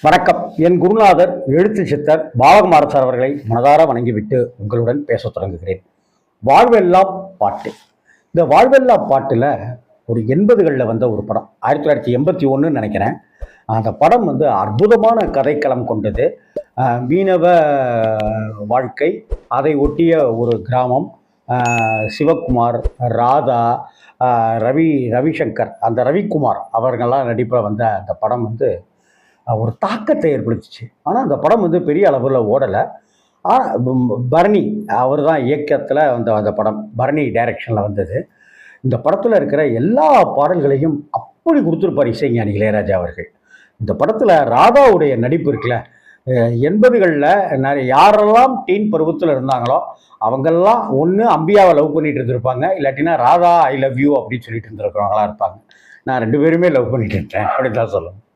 வணக்கம். என் குருநாதர் எழுத்து சித்தர் பாலகுமார சார் அவர்களை மனதார வணங்கிவிட்டு உங்களுடன் பேசத் தொடங்குகிறேன். வாழ்வெல்லாம் பாட்டு. இந்த வாழ்வெல்லாம் பாட்டில் ஒரு 80களில் வந்த ஒரு படம், 1981 நினைக்கிறேன். அந்த படம் அற்புதமான கதைக்களம் கொண்டது. மீனவ வாழ்க்கை, அதை ஒட்டிய ஒரு கிராமம், சிவகுமார், ராதா, ரவிசங்கர், அந்த ரவிக்குமார் அவர்கள்லாம் நடிப்பில் வந்த அந்த படம் ஒரு தாக்கத்தை ஏற்படுத்துச்சு. ஆனால் அந்த படம் பெரிய அளவில் ஓடலை. பரணி அவர் தான் இயக்கத்தில் அந்த படம், பரணி டைரக்ஷனில் வந்தது. இந்த படத்தில் இருக்கிற எல்லா பாடல்களையும் அப்படி கொடுத்துருப்பார் இசைஞானி இளையராஜா அவர்கள். இந்த படத்தில் ராதாவுடைய நடிப்பு இருக்குல்ல, 80களில் யாரெல்லாம் டீன் பருவத்தில் இருந்தாங்களோ அவங்கெல்லாம் ஒன்று அம்பியாவை லவ் பண்ணிட்டு இருந்திருப்பாங்க, இல்லாட்டினா ராதா ஐ லவ் யூ அப்படின்னு சொல்லிட்டு இருந்திருக்கிறவங்களா இருப்பாங்க. நான் 2 பேருமே லவ் பண்ணிட்டு இருந்தேன் அப்படி தான் சொல்லணும்.